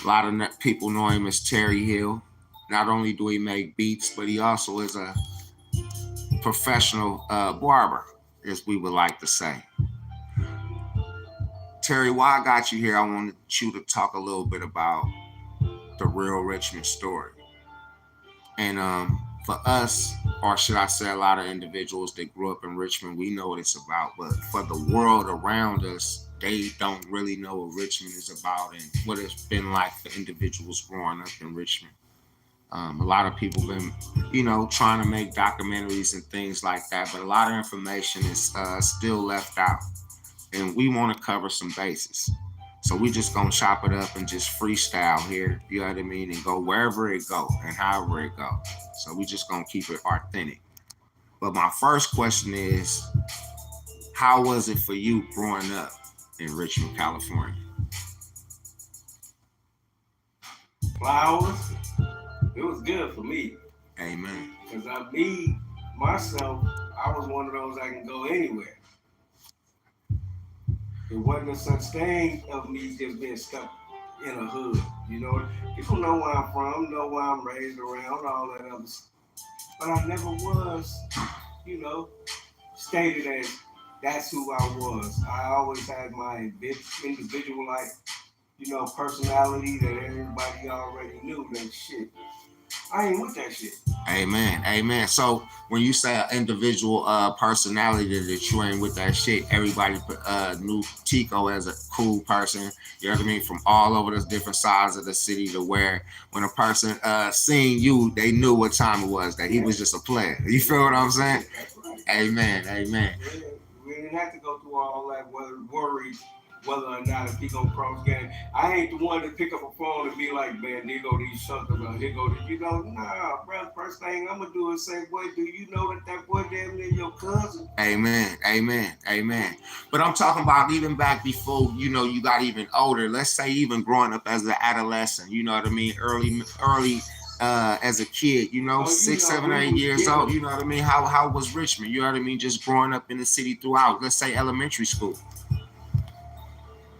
A lot of people know him as Terry Hill. Not only do he make beats, but he also is a professional barber, as we would like to say. Terry, while I got you here, I wanted you to talk a little bit about the real Richmond story. And for us, or should I say a lot of individuals that grew up in Richmond, we know what it's about. But for the world around us, they don't really know what Richmond is about and what it's been like for individuals growing up in Richmond. A lot of people been, trying to make documentaries and things like that, but a lot of information is still left out, and we want to cover some bases. So we just gonna chop it up and just freestyle here, you know what I mean, and go wherever it go and however it go. So we just gonna keep it authentic. But my first question is, how was it for you growing up in Richmond, California? Flowers, it was good for me. Amen. Because myself, I was one of those I can go anywhere. It wasn't a such thing of me just being stuck in a hood. People know where I'm from, know where I'm raised around, all that other stuff. But I never was, you know, stated as that's who I was. I always had my individual, personality that everybody already knew that shit. I ain't with that shit. Amen. Amen. So when you say an individual personality that you ain't with that shit, everybody knew Tico as a cool person. You know what I mean? From all over the different sides of the city, to where when a person seen you, they knew what time it was, that he was just a player. You feel what I'm saying? That's right. Amen. Amen. Yeah, we didn't have to go through all that worry whether or not if he gonna cross game. I ain't the one to pick up a phone and be like, man, here go these suckers, or here go nah, bro. First thing I'm gonna do is say, boy, do you know that boy damn near your cousin? Amen. Amen. Amen. But I'm talking about even back before, you got even older. Let's say even growing up as an adolescent, you know what I mean? Early as a kid, 6, 7, 8 years old, you know what I mean? How was Richmond? You know what I mean? Just growing up in the city throughout, let's say elementary school.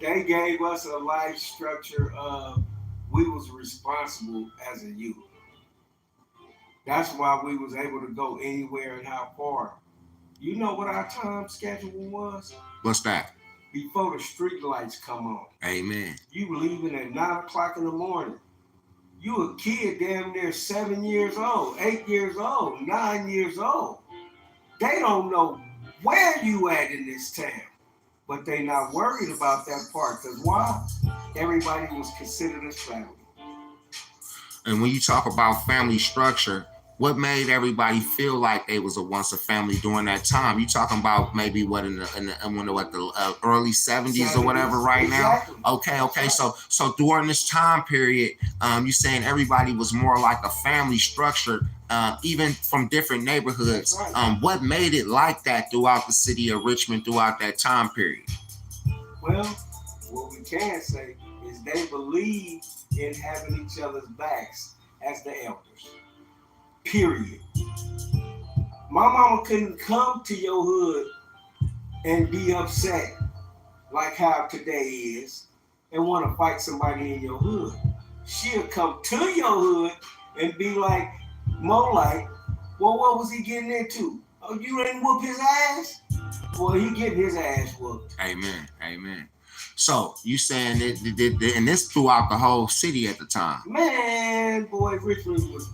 They gave us a life structure of we was responsible as a youth. That's why we was able to go anywhere and how far. You know what our time schedule was? What's that? Before the street lights come on. Amen. You leaving at 9 o'clock in the morning. You a kid damn near 7 years old, 8 years old, 9 years old. They don't know where you at in this town. But they not worried about that part. Because why? Everybody was considered as family. And when you talk about family structure, what made everybody feel like they was once a family during that time? You talking about maybe what in the early 70s or whatever right exactly. Now? Okay. So during this time period, you saying everybody was more like a family structure, even from different neighborhoods. Right. What made it like that throughout the city of Richmond throughout that time period? Well, what we can say is they believed in having each other's backs as the elders. Period. My mama couldn't come to your hood and be upset like how today is and want to fight somebody in your hood. She'll come to your hood and be like, more like, well, what was he getting into? Oh, you didn't whoop his ass? Well, he getting his ass whooped. Amen. Amen. So you saying that, and this throughout the whole city at the time? Man, boy, Richmond was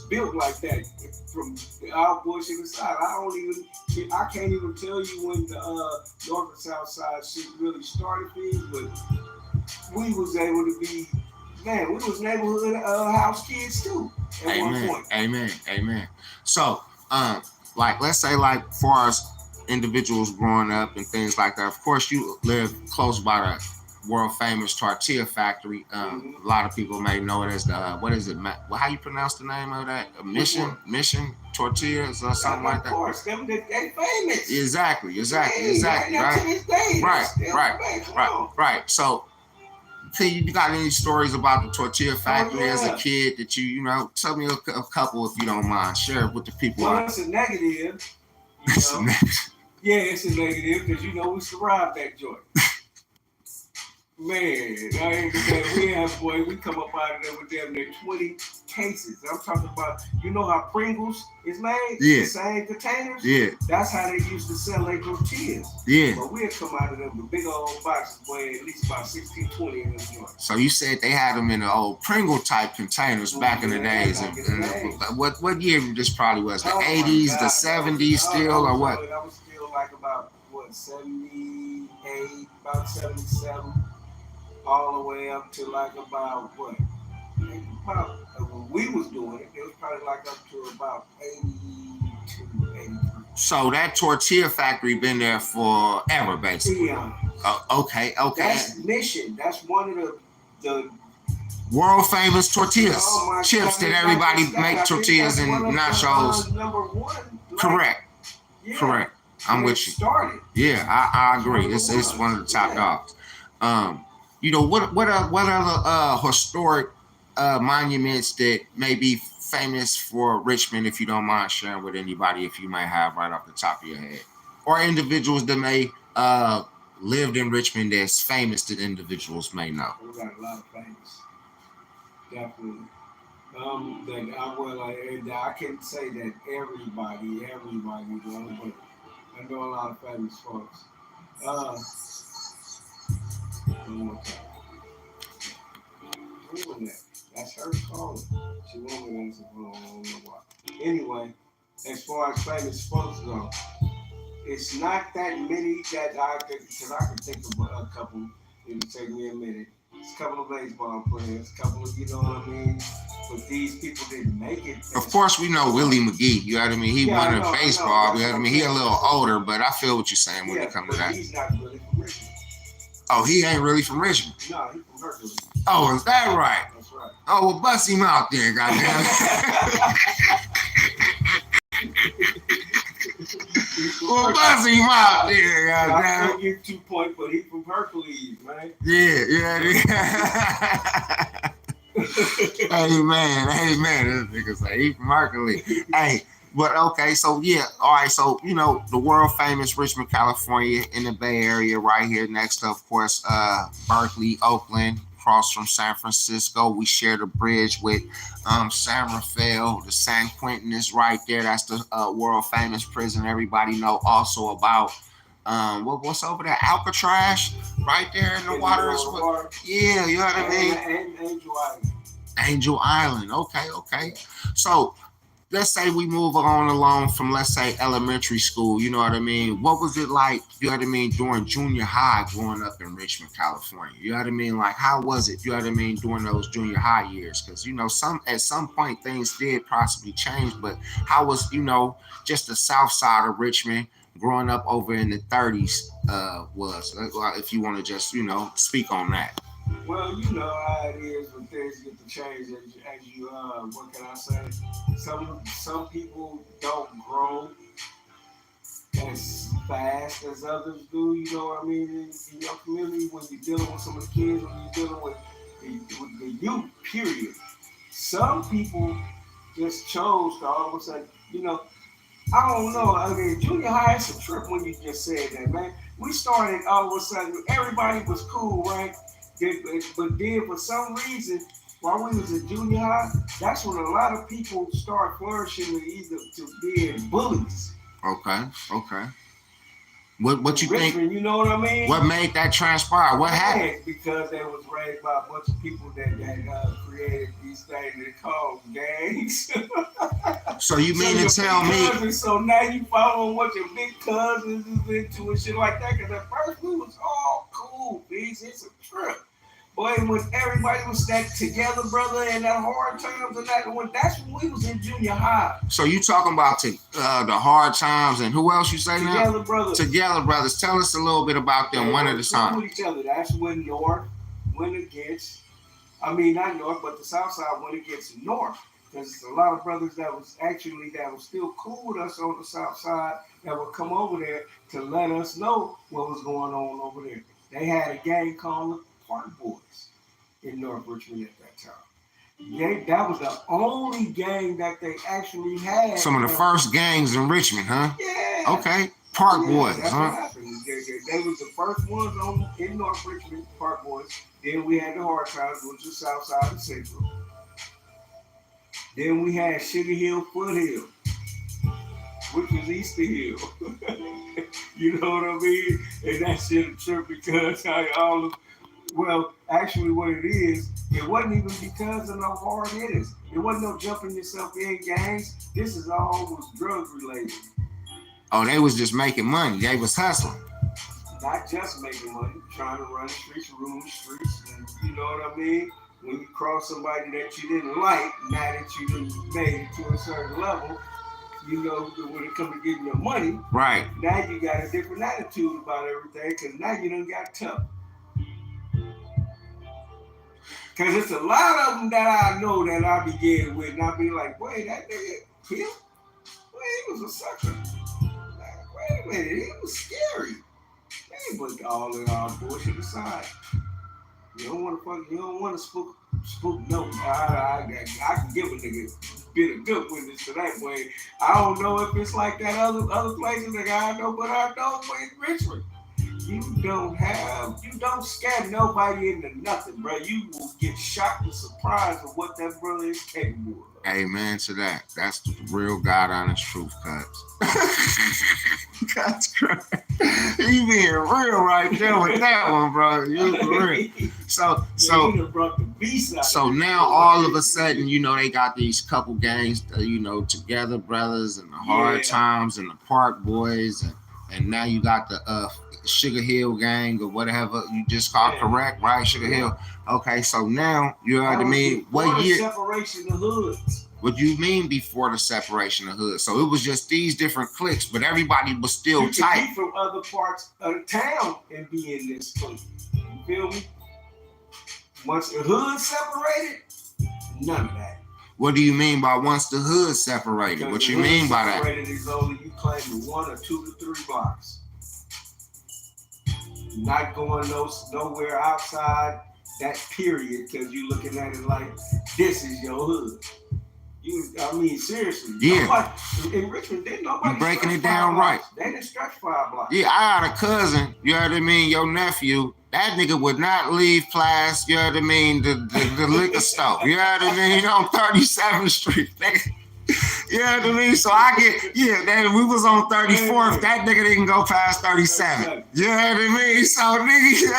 built like that from our bullshit side. I can't even tell you when the north and south side shit really started, but we was able to be, man, we was neighborhood house kids too at one point. Amen. So, let's say far as individuals growing up and things like that, of course you live close by the world famous tortilla factory. A lot of people may know it as the what is it? How you pronounce the name of that? Mission Tortillas or something like that. Of course, they famous. Exactly. Right. So, you got any stories about the tortilla factory as a kid that tell me a couple if you don't mind. Share it with the people. Well, it's a negative. Yeah, it's a negative because we survived that joint. Man, I ain't gonna we have boy, we come up out of there with damn near 20 cases. I'm talking about, you know how Pringles is made? Yeah. The same containers? Yeah. That's how they used to sell their tortillas. Yeah. But we'll come out of them with big old boxes, boy, at least about 16, 20 in this joint. So you said they had them in the old Pringle type containers back in the days. What year this probably was? The 80s, the 70s still, or what? That was still like about, what, 78, about 77. All the way up to like about what? About when we was doing it, it was probably like up to about 82, 83. So that tortilla factory been there forever, basically. Yeah. Okay. That's Mission. That's one of the world famous tortillas, chips that everybody make tortillas and nachos. Number one. Correct. Yeah. Correct. I'm with you. Started. Yeah, I agree. It's one of the top dogs. You know, what other historic monuments that may be famous for Richmond, if you don't mind sharing with anybody, if you might have right off the top of your head, or individuals that may lived in Richmond that's famous that individuals may know? We got a lot of famous, definitely. That I can say that everybody does, but I know a lot of famous folks. That's her calling. She won't answer the phone. I don't know why. Anyway, as far as famous folks go, it's not that many that I could, because I can think of a couple. It'll take me a minute. It's a couple of baseball players, a couple of, you know what I mean? But these people didn't make it. Of course, we know Willie McGee. You know what I mean? He won in baseball. You know what I mean? He a little older, but I feel what you're saying when it comes to that. He's not really from Richmond. Oh, he ain't really from Richmond? No, he's from Hercules. Oh, is that right? That's right. Oh, well, bust him out there, goddamn. Well, bust him out there, goddamn. I can't give 2 points, but he's from Hercules, man. Yeah. Hey man, this nigga say he from Hercules. Hey, but okay, so yeah, all right, so you know the world famous Richmond, California, in the Bay Area, right here next to, of course, Berkeley, Oakland, across from San Francisco. We share the bridge with San Rafael. The San Quentin is right there. That's the world famous prison everybody know also about. What's over there? Alcatraz, right there in the water. Yeah, you know what I mean? And Angel Island. Angel Island. Okay. So let's say we move on along from, let's say, elementary school. You know what I mean? What was it like, you know what I mean, during junior high growing up in Richmond, California? You know what I mean? Like, how was it, you know what I mean, during those junior high years? Because, you know, at some point things did possibly change, but how was, you know, just the south side of Richmond growing up over in the 30s was, if you want to just, you know, speak on that. Well, you know how it is when things get to change as you what can I say? Some people don't grow as fast as others do, you know what I mean? In your community, when you're dealing with some of the kids, when you're dealing with the youth, period. Some people just chose to all of a sudden, you know, I don't know. I mean, junior high is a trip when you just said that, man. We started all of a sudden, everybody was cool, right? But then for some reason, while we was in junior high, that's when a lot of people start flourishing either to being bullies. Okay. What you Richmond, think? You know what I mean? What made that transpire? What happened? Because they was raised by a bunch of people that created these things they call gangs. So you mean to tell me? So now you follow what your big cousins is into and shit like that. Because at first we was all cool, bitch. It's a trip. Boy, when everybody was that together, brother, and that hard times and that's when we was in junior high. So you talking about the hard times and who else you say Together now? Together Brothers. Together Brothers. Tell us a little bit about them, one at a time. Each other. That's when North went against, not North, but the South Side went against North. Because a lot of brothers that was still cool with us on the South Side that would come over there to let us know what was going on over there. They had a gang called the Park Boys in North Richmond at that time. That was the only gang that they actually had. Some of the first gangs in Richmond, huh? Yeah. Okay. Park Yeah, Boys, that's huh? what happened. They was the first ones on in North Richmond, Park Boys. Then we had the Hard Times, which was South Side and Central. Then we had Sugar Hill, Foothill, which was Easter Hill. You know what I mean? And that shit a trip because all of well, actually, what it wasn't even because of no hard hitters. It wasn't no jumping yourself in gangs. This is all was drug related. Oh, they was just making money. They was hustling. Not just making money, trying to run the streets, ruin the streets, and you know what I mean? When you cross somebody that you didn't like, now that you done made it to a certain level, you know, when it comes to getting your money, Right. now you got a different attitude about everything because now you done got tough. Because it's a lot of them that I know that I began with, and I be like, wait, that nigga, him? Wait, he was a sucker. Like, wait a minute, he was scary. Hey, but all in all bullshit aside, you don't want to spook no. I can give a nigga bit of good witness to that way. I don't know if it's like that other places that I know, but I know in Richmond. You don't scare nobody into nothing, bro. You will get shocked and surprised with what that brother is capable of. Amen to that. That's the real God honest truth, cuz. That's crazy. You being real right there with that one, bro. You for real. So now all of a sudden, you know, they got these couple gangs, you know, Together Brothers and the Hard Times and the Park Boys, and now you got the Sugar Hill gang or whatever you just called, correct, right? Sugar Hill. Okay, so now you know what I mean. What year? Separation of hoods. What you mean before the separation of hoods? So it was just these different cliques, but everybody was still you tight. You can be from other parts of the town and be in this clique. You feel me? Once the hood separated, none of that. What do you mean by once the hood separated? Because what you mean by that? Separated is only you claiming 1 or 2 to 3 blocks. Not going nowhere outside that period because you looking at it like this is your hood. I mean, seriously. Yeah. Nobody, in Richmond, didn't nobody. You're breaking it down blocks. Right. They didn't stretch 5 blocks. Yeah, I had a cousin, you know what I mean, your nephew. That nigga would not leave Plas, you know what I mean, the liquor store. You know what I mean? On 37th Street. You know what I mean? So I then we was on 34th. That nigga didn't go past 37. You know what I mean? So nigga,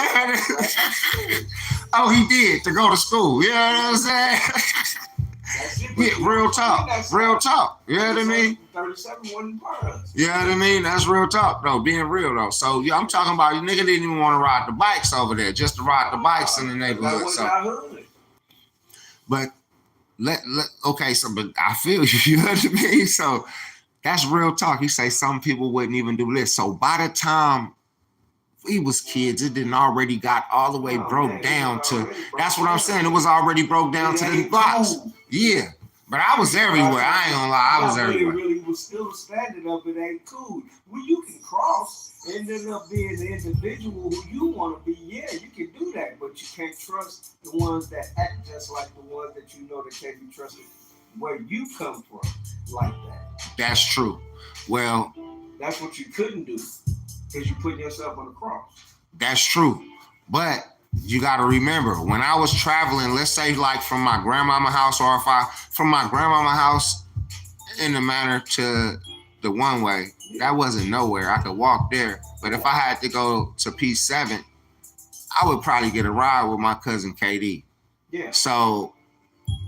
oh, he did to go to school. You know what I'm saying? Yeah, real talk. Real talk. You know what I mean? 37 wasn't part of us. You know what I mean? That's real talk, though. Being real, though. So, yeah, I'm talking about you nigga didn't even want to ride the bikes over there, just to ride the bikes in the neighborhood. So, but okay, so but I feel you. You know what I mean? So that's real talk. You say some people wouldn't even do this. So by the time we was kids, it didn't already got all the way broke down to. That's what I'm saying. It was already broke down to the blocks. Yeah. But I was everywhere. I ain't gonna lie. I was everywhere. Really was still standing up. It ain't cool. Well, you can cross and end up being the individual who you want to be. Yeah, you can do that, but you can't trust the ones that act just like the ones that you know that can't be trusted where you come from like that. That's true. Well, that's what you couldn't do because you put yourself on the cross. That's true. But you got to remember, when I was traveling, let's say like from my grandmama house, or from my grandmama house in the manor to the one way, that wasn't nowhere. I could walk there. But if I had to go to P7, I would probably get a ride with my cousin KD. Yeah. So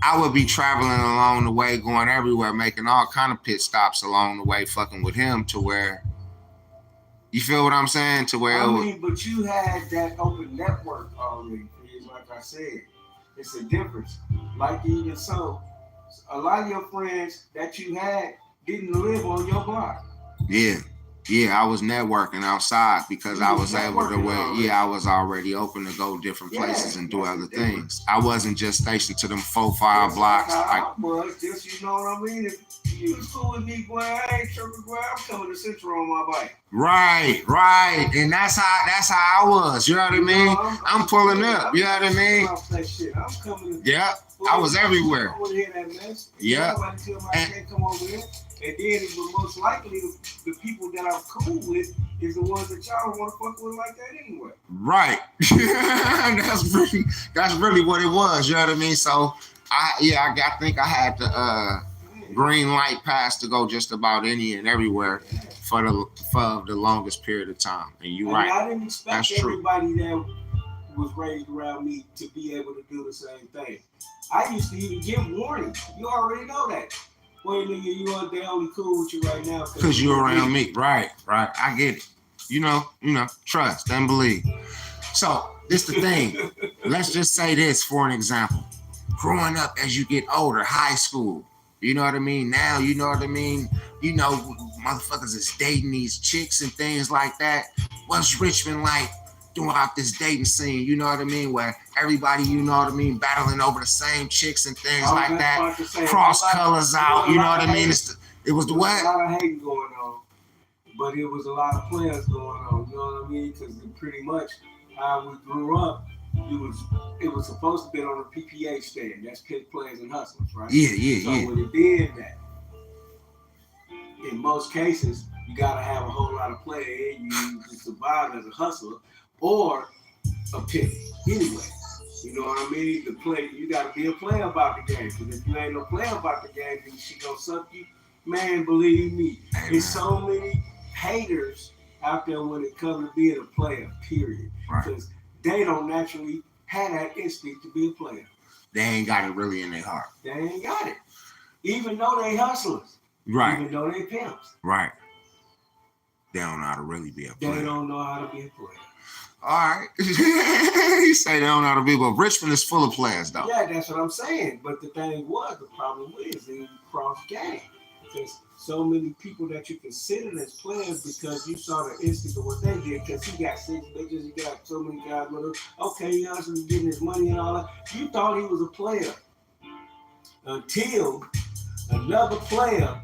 I would be traveling along the way, going everywhere, making all kind of pit stops along the way, fucking with him to where, you feel what I'm saying? To where but you had that open network already. Like I said, it's a difference. Like even so, a lot of your friends that you had didn't live on your block. Yeah, I was networking outside because I was able to I was already open to go different places and do other things. I wasn't just stationed to them 4-5 blocks. Just, you know what I mean? You was cool with me, boy. I ain't tripping, boy. I'm coming to Central on my bike. Right. And that's how I was. You know what I mean? I'm pulling up. You know what I mean? That shit. I'm coming. Yeah. I was everywhere. I want to hear that mess. Yeah. Nobody tell me I can't come over here. And then it was most likely the people that I'm cool with is the ones that y'all don't want to fuck with like that anyway. Right. that's really what it was. You know what I mean? So I think I had the green light pass to go just about any and everywhere for the longest period of time. And you're right. I didn't expect everybody that was raised around me to be able to do the same thing. I used to even give warnings. You already know that. Well, nigga, they only cool with you right now because you're around me. Right. I get it. You know, trust and believe. So this the thing. Let's just say this for an example. Growing up as you get older, high school, you know what I mean? Now, you know what I mean? You know, motherfuckers is dating these chicks and things like that. What's Richmond like throughout this dating scene? You know what I mean? Where everybody, you know what I mean, battling over the same chicks and things like that. Cross colors out, you know what I mean? It was the what? A lot of hating going on, but it was a lot of players going on. You know what I mean? Because pretty much how we grew up, it was supposed to be on a PPA stand. That's Pit Players and Hustlers, right? Yeah. So when it did that, in most cases, you gotta have a whole lot of play in you to survive as a hustler or a pit. Anyway, you know what I mean? You gotta be a player about the game. Because if you ain't no player about the game, then she gonna suck you. Man, believe me, there's so many haters out there when it comes to being a player, period. Because they don't naturally have that instinct to be a player. They ain't got it really in their heart. They ain't got it. Even though they hustlers. Right. Even though they pimps. Right. They don't know how to really be a player. They don't know how to be a player. All right. You say they don't know how to be, but Richmond is full of players, though. Yeah, that's what I'm saying. But the problem is they cross game. There's so many people that you consider as players because you saw the instinct of what they did. Because he got 6 bitches, he got so many guys with him. Okay, he also was getting his money and all that. You thought he was a player until another player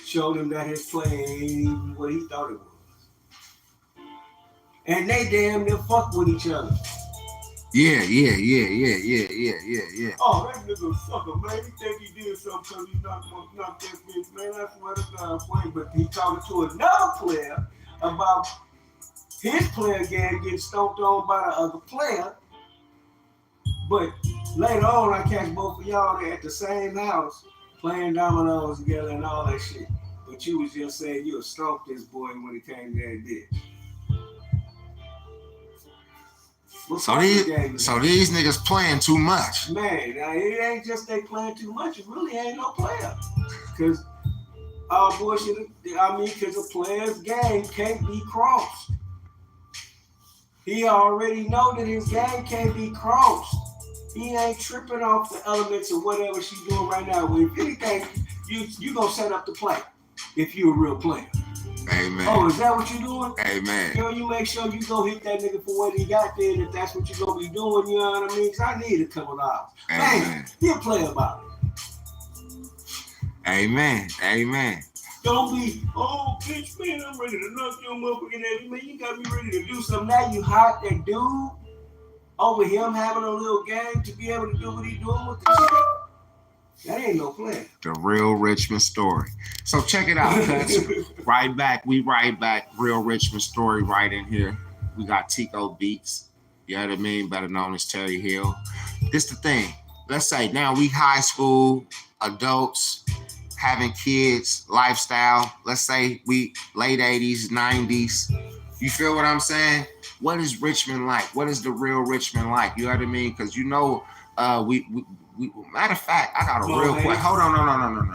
showed him that his play ain't even what he thought it was. And they damn near fuck with each other. Yeah. Oh, that nigga a sucker, man. He think he did something because he knocked that bitch, man. That's why the guy playing. But he talking to another player about his player game getting stomped on by the other player. But later on, I catch both of y'all there at the same house playing dominoes together and all that shit. But you was just saying you would stomp this boy when he came there and did. So these niggas playing too much. Man, now it ain't just they playing too much. It really ain't no player. Because all bullshit, because a player's game can't be crossed. He already know that his game can't be crossed. He ain't tripping off the elements of whatever she's doing right now. If anything, you gonna set up the play if you a real player. Amen. Oh, is that what you doing? Amen. Yo, you make sure you go hit that nigga for what he got there, and if that's what you gonna be doing, you know what I mean? Because I need a couple hours. Man, be a player about it. Amen. Don't be, bitch, man, I'm ready to knock your motherfucking ass. Man, you got me ready to do something. Now you hot that dude over him having a little game to be able to do what he doing with the shit. That ain't no play. The real Richmond story. So check it out, cuz. We right back. Real Richmond story right in here. We got Tico Beats. You know what I mean? Better known as Terry Hill. This the thing. Let's say now we high school adults having kids, lifestyle. Let's say we late 80s, 90s. You feel what I'm saying? What is Richmond like? What is the real Richmond like? You know what I mean? Because you know, we matter of fact, I got a real question. Hold on, no.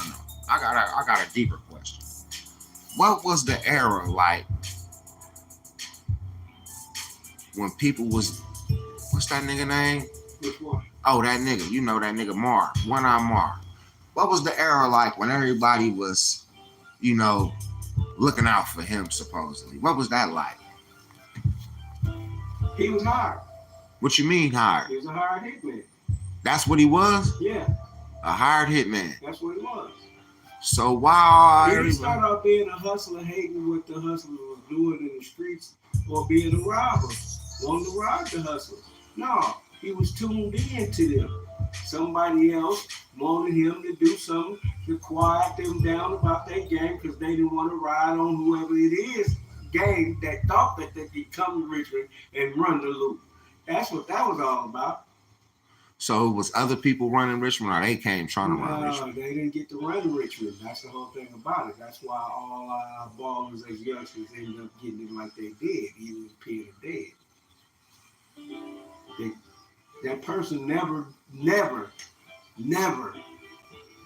I got a deeper question. What was the era like when people was, what's that nigga name? Which one? Oh, that nigga. You know that nigga Mar. One-Eye Mar. What was the era like when everybody was, you know, looking out for him supposedly? What was that like? He was hard. What you mean hard? He was a hard hitman. That's what he was? Yeah. A hired hitman. That's what it was. So why? He didn't start out being a hustler, hating what the hustler was doing in the streets, or being a robber, wanting to rob the hustlers. No, he was tuned in to them. Somebody else wanted him to do something to quiet them down about their game because they didn't want to ride on whoever it is gang that thought that they could come to Richmond and run the loop. That's what that was all about. So it was other people running Richmond, or they came trying to run Richmond? They didn't get to run Richmond. That's the whole thing about it. That's why all our ballers as youngsters ended up getting it like they did, either appeared or dead. That person never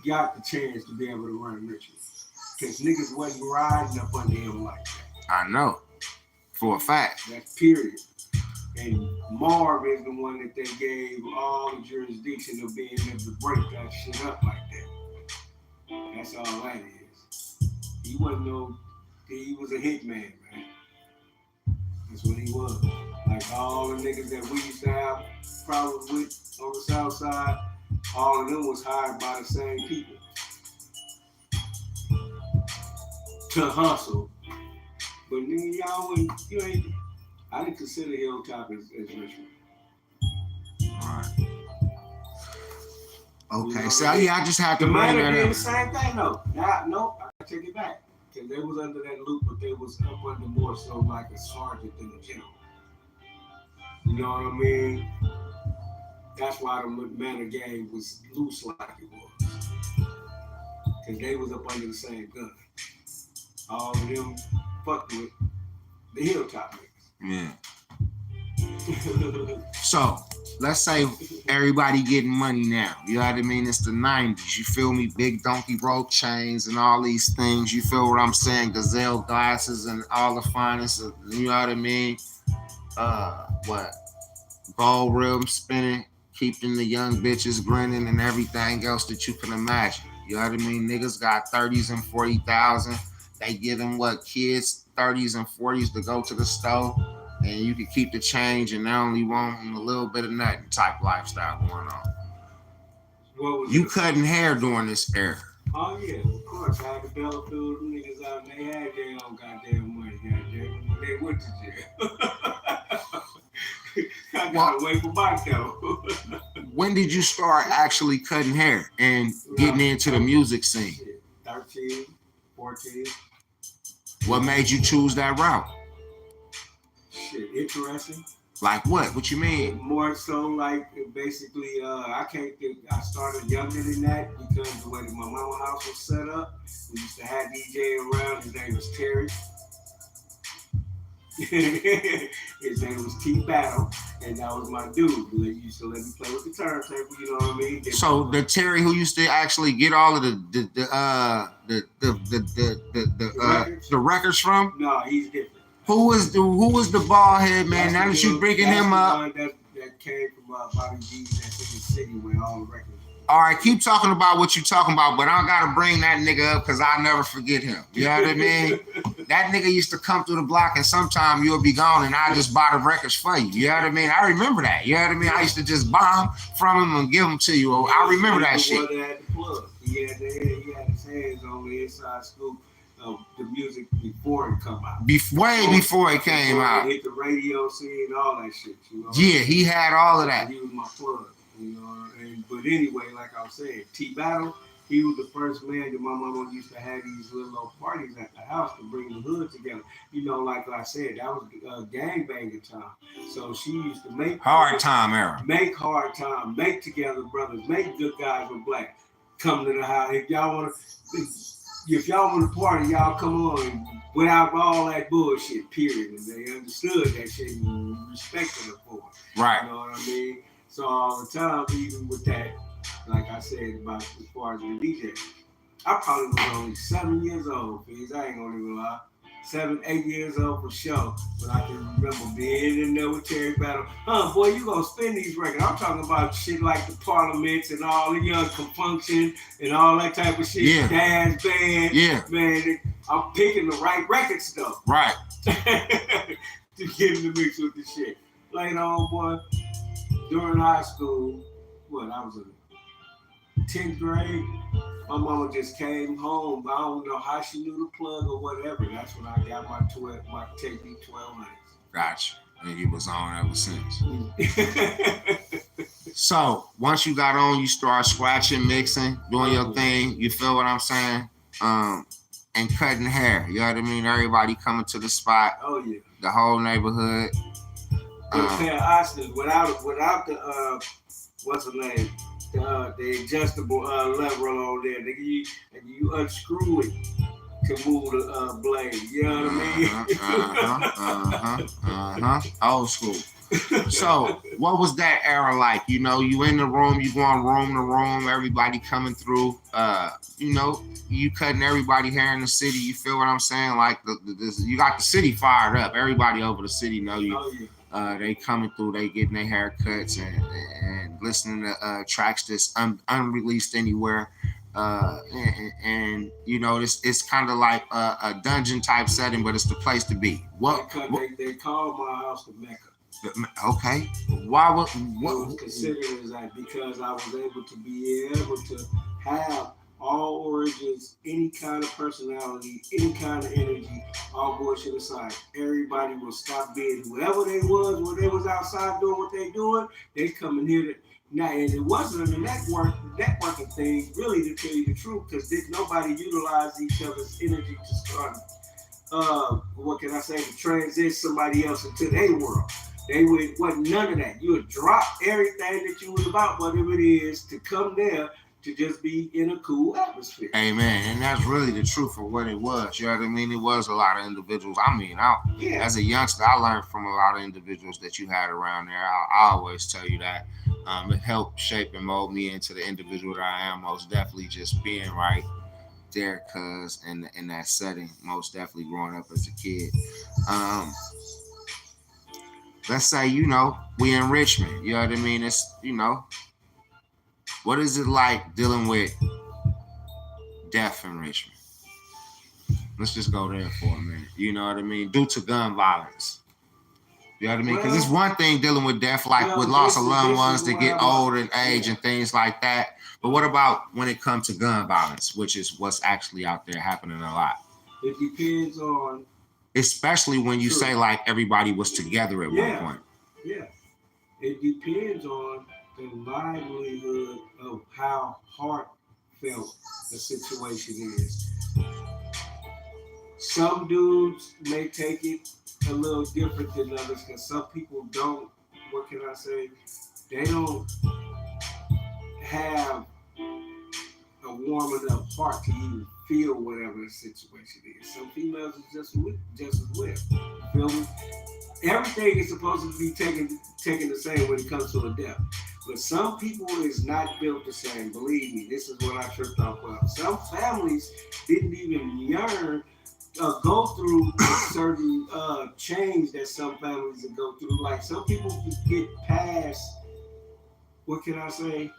got the chance to be able to run Richmond. Because niggas wasn't riding up under him like that. I know. For a fact. That's period. And Marv is the one that they gave all the jurisdiction of being able to break that shit up like that. That's all that is. He was a hitman, man. That's what he was. Like all the niggas that we used to have problems with on the south side, all of them was hired by the same people to hustle. But nigga, I didn't consider Hilltop as Richmond. Alright. Okay, so yeah, I just had to bring that up. up. The same thing though. No, I take it back. Because they was under that loop, but they was up under more so like a sergeant than a general. You know what I mean? That's why the Manor gang was loose like it was. Because they was up under the same gun. All of them fucked with the Hilltop niggas. Yeah. So, let's say everybody getting money now. You know what I mean? It's the 90s. You feel me? Big donkey rope chains and all these things. You feel what I'm saying? Gazelle glasses and all the finest. You know what I mean? What? Gold rim spinning, keeping the young bitches grinning and everything else that you can imagine. You know what I mean? Niggas got 30s and 40,000. They give them kids 30s and 40s to go to the store, and you can keep the change and they only want a little bit of nothing type lifestyle going on. You cutting hair during this era. Oh yeah, of course. I had to bail up those niggas out and they had their own goddamn money, goddamn when they went to jail. I gotta wait for my dough. When did you start actually cutting hair and getting into the music scene? 13, 14. What made you choose that route? Shit, interesting. Like what? What you mean? More so like basically, I started younger than that because the way that my mama's house was set up, we used to have DJ around. His name was Terry. His name was T Battle, and that was my dude. He used to let me play with the turntable. You know what I mean? So the Terry who used to actually get all of the records from? No, he's different. Who was the bald head man? Now that you bringing him up, that came from Bobby G's that's in the city where all the records. All right, keep talking about what you're talking about, but I gotta bring that nigga up because I'll never forget him. You know what I mean? That nigga used to come through the block and sometime you'll be gone and I just buy the records for you. You know what I mean? I remember that. You know what I mean? I used to just buy them from him and give them to you. I remember that shit. He had his hands on the inside scoop of the music before it come out. Way before it came out. Hit the radio scene, all that shit. You know? Yeah, he had all of that. He was my plug. You know, but anyway, like I was saying, T Battle, he was the first man that my mama used to have these little parties at the house to bring the hood together. You know, like I said, that was gangbanging time. So she used to make hard time era. Make hard time, make together brothers, make good guys with black. Come to the house. If y'all want to party, y'all come on without all that bullshit, period. And they understood that shit and respected her for it. Right. You know what I mean? So all the time, even with that, like I said about as far as the DJ, I probably was only 7 years old, because I ain't gonna even lie. 7, 8 years old for sure. But I can remember being in there with Terry Battle. Boy, you gonna spin these records. I'm talking about shit like the Parliaments and all the Young Confunction and all that type of shit. Yeah. Dance band. Yeah. Man, I'm picking the right records though. Right. To get in the mix with the shit. Later on, boy, during high school, I was 10th grade, my mama just came home. I don't know how she knew the plug or whatever. That's when I got my Technique 1200s. Gotcha. And you was on ever since. Mm. So once you got on, you start scratching, mixing, doing your Oh, thing. You feel what I'm saying? And cutting hair. You know what I mean? Everybody coming to the spot. oh yeah. The whole neighborhood. Put a pair of Oxfords without the what's the name? The adjustable lever on there. You unscrew it to move the blade. You know what I mean? Old school. So, what was that era like? You know, you in the room, you going room to room, everybody coming through. You know, you cutting everybody hair in the city. You feel what I'm saying? Like you got the city fired up. Everybody over the city know you. Oh yeah. They coming through, they getting their haircuts and listening to tracks that's unreleased anywhere. And you know, it's kind of like a dungeon type setting, but it's the place to be. They call my house the Mecca. Okay. Why would what? It was considered as that because I was able to be able to have all origins, any kind of personality, any kind of energy, all bullshit aside. Everybody will stop being whoever they was when they was outside doing what they doing. They come in here to now, and it wasn't a networking thing, really, to tell you the truth, because nobody utilized each other's energy to start. What can I say? To transit somebody else into their world. They wasn't none of that. You would drop everything that you was about, whatever it is, to come there to just be in a cool atmosphere. Amen. And that's really the truth of what it was. You know what I mean? It was a lot of individuals. I mean, as a youngster, I learned from a lot of individuals that you had around there. I always tell you that. It helped shape and mold me into the individual that I am. Most definitely just being right there, cuz in that setting, most definitely growing up as a kid. Let's say, you know, we in Richmond. You know what I mean? It's, you know, what is it like dealing with death in Richmond? Let's just go there for a minute. You know what I mean? Due to gun violence. You know what I mean? Because it's one thing dealing with death, like with loss of loved ones that get old in age and things like that. But what about when it comes to gun violence, which is what's actually out there happening a lot? It depends on. Especially when you say like everybody was together at one point. Yeah. It depends on the livelihood of how heartfelt the situation is. Some dudes may take it a little different than others because some people don't, what can I say, they don't have a warm enough heart to even feel whatever the situation is. Some females are just as well. You feel me? Everything is supposed to be taken the same when it comes to a death. But some people is not built the same. Believe me, this is what I tripped off of. Some families didn't even yearn go through a certain change that some families will go through. Like some people can get past, what can I say,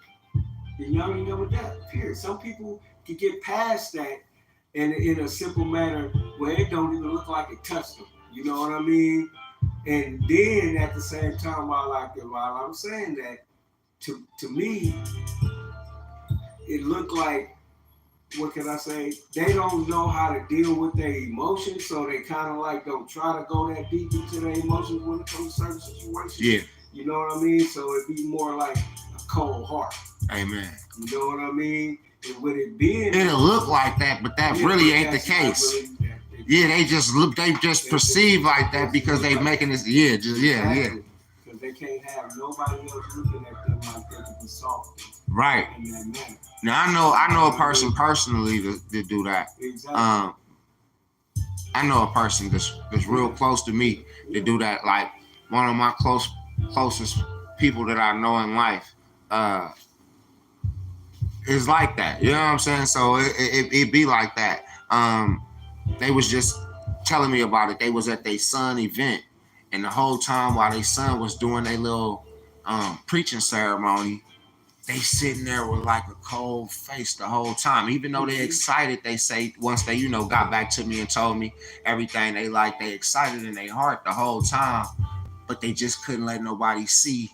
the young and young death, period. Some people can get past that and in a simple manner where it don't even look like it touched them. You know what I mean? And then at the same time, while I'm saying that, to me, it looked like, what can I say? They don't know how to deal with their emotions, so they kind of like don't try to go that deep into their emotions when it comes to certain situations. Yeah. You know what I mean? So it'd be more like a cold heart. Amen. You know what I mean? And with it being, it'll look like that, but that really ain't the case. They just perceive like that because they making this. Because they can't have nobody else looking at them like they can be soft. Right. In that manner. Now I know a person personally to do that. Exactly. I know a person that's real close to me to do that. Like one of my closest people that I know in life is like that. You know what I'm saying? So it be like that. They was just telling me about it. They was at their son event, and the whole time while their son was doing their little preaching ceremony, they sitting there with like a cold face the whole time. Even though they excited, they say once they, got back to me and told me everything they like, they excited in their heart the whole time, but they just couldn't let nobody see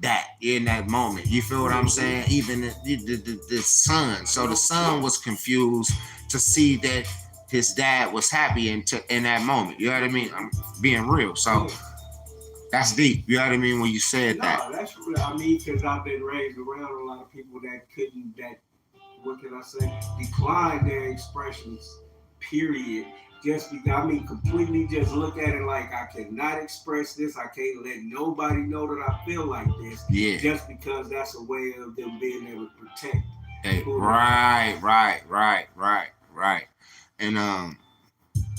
that in that moment. You feel what I'm saying? Even the son. So the son was confused to see that his dad was happy in that moment. You know what I mean? I'm being real. So that's deep. You know what I mean when you said that. No, that's real. I mean, because I've been raised around a lot of people that couldn't, that, what can I say, decline their expressions, period. Just because, I mean, completely just look at it like I cannot express this. I can't let nobody know that I feel like this. Yeah. Just because that's a way of them being able to protect. Hey, right. And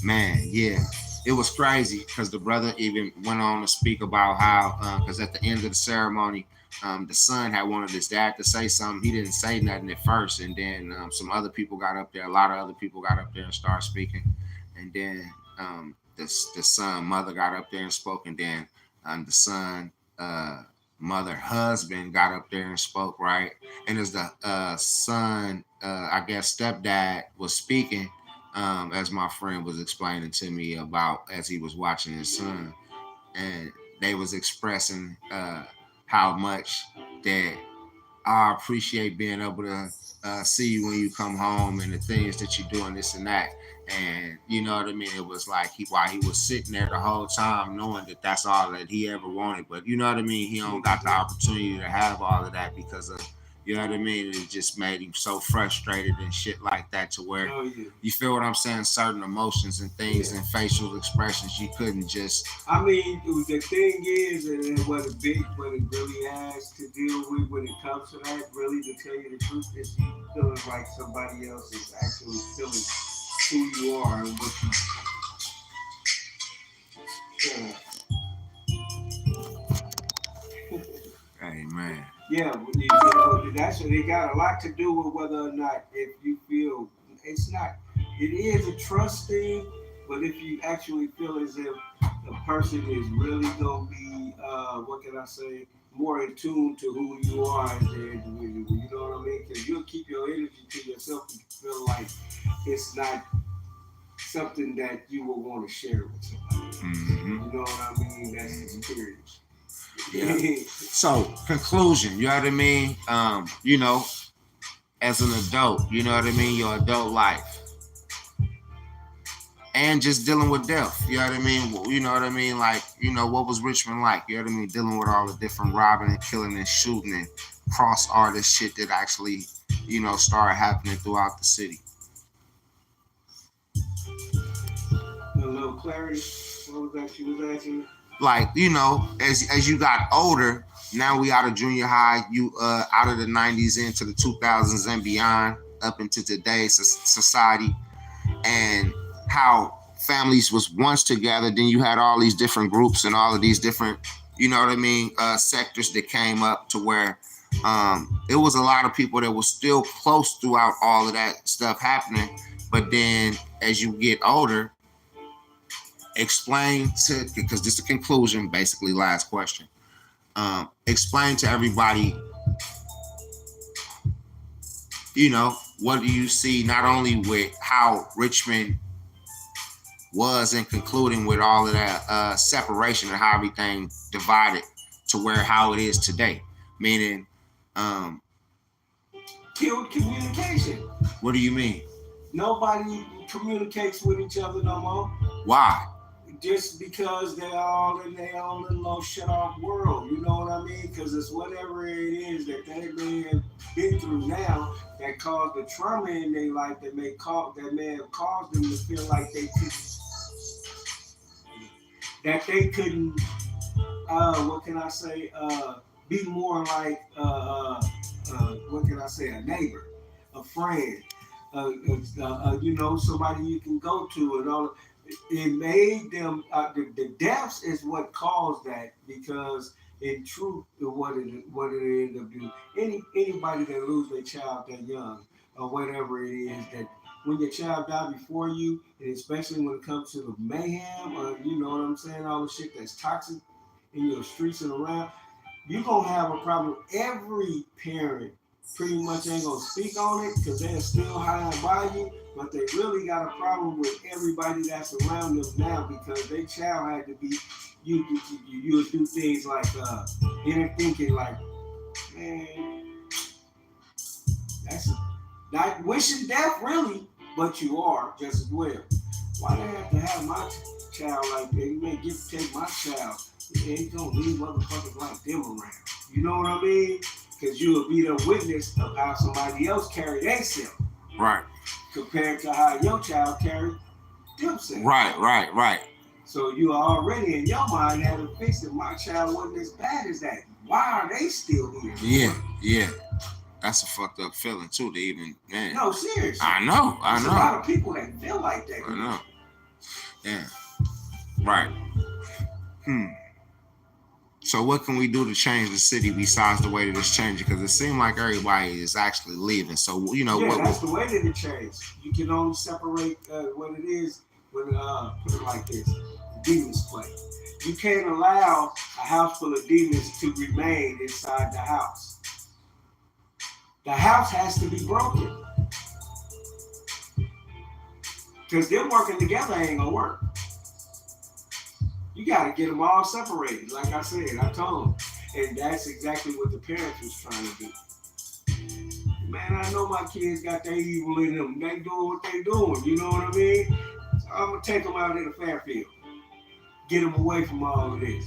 man, yeah, it was crazy because the brother even went on to speak about how, because at the end of the ceremony, the son had wanted his dad to say something. He didn't say nothing at first, and then some other people got up there. A lot of other people got up there and started speaking, and then the son mother got up there and spoke, and then the son mother husband got up there and spoke, right? And as the son, I guess stepdad was speaking, as my friend was explaining to me about as he was watching his son, and they was expressing how much that I appreciate being able to see you when you come home and the things that you do and this and that. And you know what I mean? It was like while he was sitting there the whole time knowing that that's all that he ever wanted. But you know what I mean? He don't got the opportunity to have all of that because of, you know what I mean? It just made him so frustrated and shit like that to where, you feel what I'm saying? Certain emotions and things and facial expressions you couldn't just. I mean, the thing is, and what it really has to deal with when it comes to that, really, to tell you the truth, is you feeling like somebody else is actually feeling who you are and what you. Hey man. Yeah, that's it got a lot to do with whether or not if you feel it's not. It is a trust thing, but if you actually feel as if the person is really gonna be, what can I say, more in tune to who you are as the individual. You know what I mean? Because you'll keep your energy to yourself and feel like it's not something that you will want to share with somebody. Mm-hmm. You know what I mean? That's the experience. Yeah. So conclusion, you know what I mean? You know, as an adult, you know what I mean? Your adult life. And just dealing with death, you know what I mean? You know what I mean? Like, you know, what was Richmond like? You know what I mean? Dealing with all the different robbing and killing and shooting and cross artist shit that actually, you know, started happening throughout the city. A little clarity. What was that you was asking? Like, you know, as you got older, now we out of junior high, you out of the 90s into the 2000s and beyond, up into today's society, and how families was once together. Then you had all these different groups and all of these different, you know what I mean, sectors that came up to where it was a lot of people that was still close throughout all of that stuff happening. But then as you get older, explain to, because this is a conclusion, basically last question. Explain to everybody, you know, what do you see not only with how Richmond was and concluding with all of that separation and how everything divided to where how it is today, meaning killed communication. What do you mean? Nobody communicates with each other no more. Why? Just because they're all in their own little shut off world. You know what I mean? Because it's whatever it is that they may have been through now that caused the trauma in their life that may have caused them to feel like they couldn't what can I say, be more like what can I say, a neighbor, a friend, you know, somebody you can go to and all. It made them the deaths is what caused that, because in truth what it ended up doing, anybody that lose their child that young or whatever it is, that when your child died before you, and especially when it comes to the mayhem or, you know what I'm saying, all the shit that's toxic in your streets and around, you're gonna have a problem. Every parent pretty much ain't gonna speak on it because they're still high by you, but they really got a problem with everybody that's around them now because their child had to be you'll do things like inner thinking, like, man, that's not wishing death really, but you are just as well. Why they have to have my child like that? You may take my child. They ain't gonna leave motherfuckers like them around. You know what I mean? Because you will be the witness of how somebody else carried themselves. Right. Compared to how your child carried themselves. Right. So you are already in your mind having fixed it. My child wasn't as bad as that. Why are they still here? Yeah. That's a fucked up feeling too. To even, man. No, seriously. I know. There's a lot of people that feel like that. I know. Yeah. Right. So what can we do to change the city besides the way that it's changing? Because it seems like everybody is actually leaving. So that's the way that it changed. You can only separate what it is when put it like this: demons play. You can't allow a house full of demons to remain inside the house. The house has to be broken. Because them working together ain't gonna work. You gotta get them all separated. Like I said, I told them. And that's exactly what the parents was trying to do. Man, I know my kids got their evil in them. They doing what they doing. You know what I mean? So I'm gonna take them out in the Fairfield. Get them away from all of this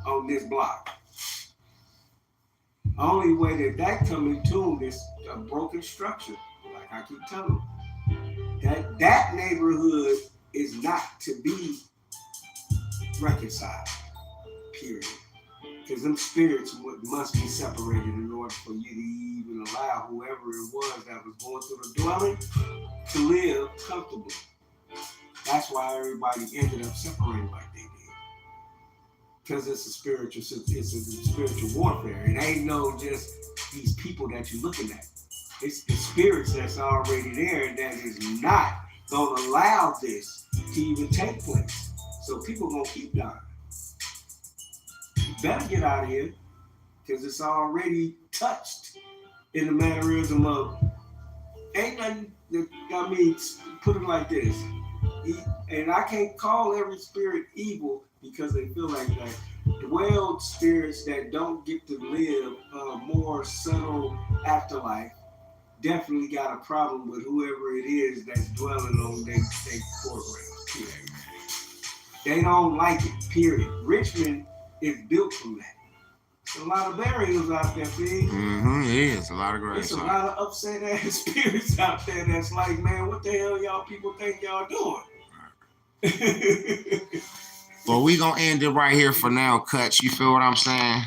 on this block. The only way that come in tune is a broken structure. Like I keep telling them. That neighborhood is not to be reconciled, period. Because them spirits must be separated in order for you to even allow whoever it was that was going through the dwelling to live comfortably. That's why everybody ended up separating like they did. Because it's a spiritual warfare. It ain't no just these people that you're looking at. It's the spirits that's already there that is not gonna allow this to even take place. So people gonna keep dying. You better get out of here, because it's already touched in the mannerism of ain't nothing. I mean, put it like this, and I can't call every spirit evil because they feel like that. Dwelled spirits that don't get to live a more subtle afterlife definitely got a problem with whoever it is that's dwelling on their program. They don't like it, period. Richmond is built from that. There's a lot of burials out there, big. It is. A lot of graves. There's a lot of upset ass spirits out there that's like, man, what the hell y'all people think y'all doing? Well, we gonna end it right here for now, Cuts. You feel what I'm saying?